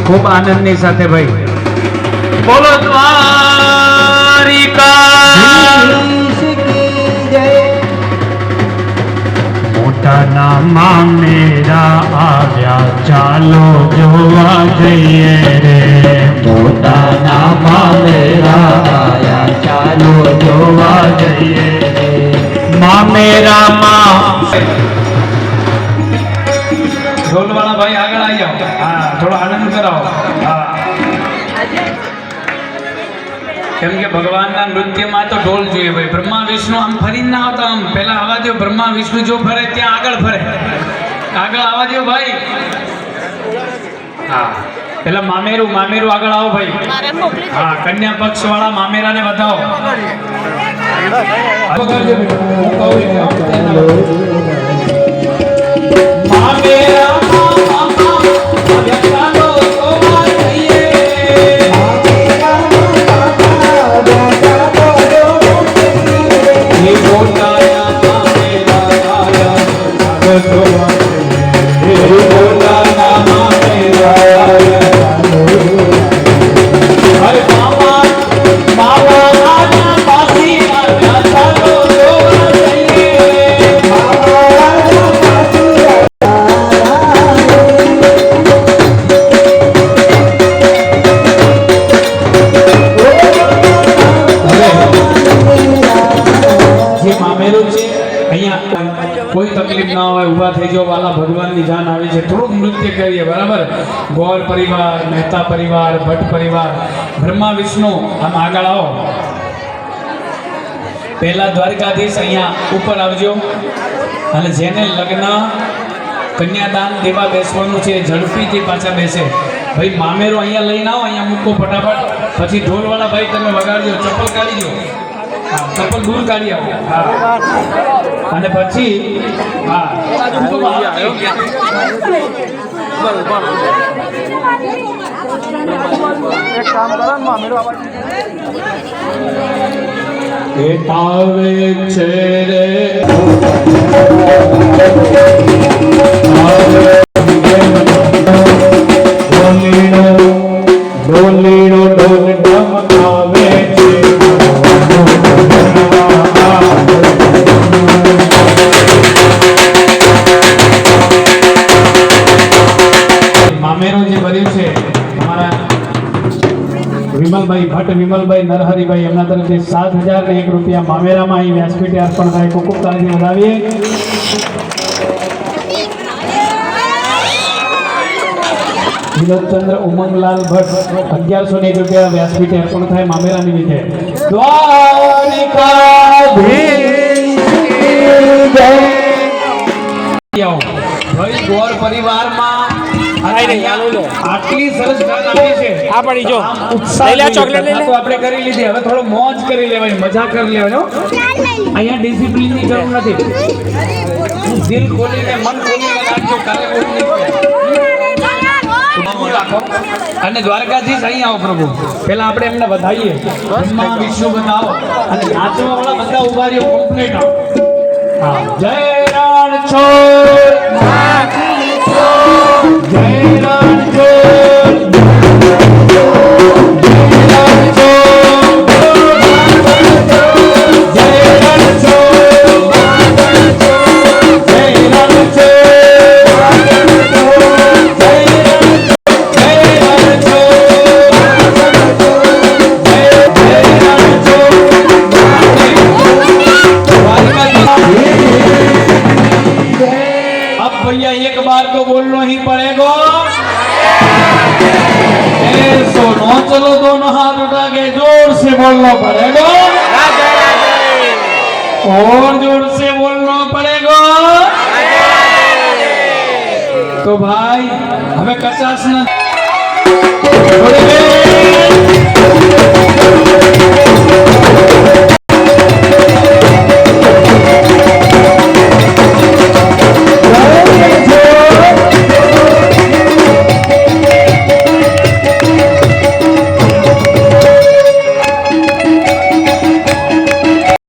खूब आनंदनी साथे भाई बोलो द्वारिकाधीश की जय। मोटा नामा मेरा आव्या चालो जोवा जइए रे। मोटा नामा मेरा आया चालो जोवा जइए रे। मां मेरा मां ढोल वाला भाई आगे आई जाओ। हाँ थोड़ा आनंद कराओ। हाँ કેમ કે ભગવાનના નૃત્યમાં તો ઢોલ જોઈએ ભાઈ। બ્રહ્મા વિષ્ણુ આમ ફરીને ના આવતા, આમ પહેલા આવવા દો। બ્રહ્મા વિષ્ણુ જો ફરે ત્યાં આગળ ફરે, આગળ આવવા દો ભાઈ। હા પેલા મામેરું મામેરું આગળ આવો ભાઈ। હા કન્યા પક્ષ વાળા મામેરાને બતાવો। મામેરા कोई तकलीफ ना हो, उभा थी जाओ वाला भगवान की जान आवे छे। थोड़ुं नृत्य करिए बराबर। गौर परिवार, मेहता परिवार, भट्ट परिवार, ब्रह्मा विष्णु आम आगळ आओ। पहला द्वारकाधीश अहींया ऊपर आवजो अने जेने लग्न कन्यादान देवा बेसवानुं छे झड़पीथी पाछा बेसे भाई। मामेरो अहींया लईने आओ, अहींया मूको फटाफट। पछी ढोल वाला भाई तमे वगाड़जो, चप्पल काढी दो। चप्पल दूर काढी आओ। हाँ અને પછી હા એક કામ કરો ને મામેરો એ આવે છે રે ડોલીડો ડોલ ડમકાવે છે। विमलभाई भट्ट, विमलभाई नरहरिभाई एमना तरफथी 7,001 रुपया मामेरामां અહીં વ્યાસપીઠે અર્પણ થાય। ખૂબ તાળી વધાવીએ। વિનોદચંદ્ર ઉમંગલાલ ભટ્ટ 1101 रुपया व्यासपीठे अर्पण થાય मामेरा निमित्ते। द्वारिकाधीश की जय। भाई गौर परिवार में आटली सरस गान आपी छे। आ पड़ी जो लई ले चॉकलेट ले ले। तो आपणे करी लीधी, હવે થોડો મોજ કરી લેવાની, મજા કરી લેવાનો। અહીંયા ડિસિપ્લિન ની જરૂર નથી। દિલ ખોલીને મન ખોલીને નાચજો, કાલે કોઈ નહીં રાખો। અને દ્વારકાધીશ અહીં આવો પ્રભુ। પહેલા આપણે એમને વધાઈએ, બ્રહ્મા વિષ્ણુ બનાવો અને નાચવા વાળા બધા ઉભા રહ્યો કમ્પ્લીટ। હા જય રણછોડ जय रણછોડ एक बार तो बोलना ही पड़ेगा। ऐसो नो चलो, दोनों हाथ उठा के जोर से बोलना पड़ेगा और जोर से बोलना पड़ेगा। तो भाई हमें कचास न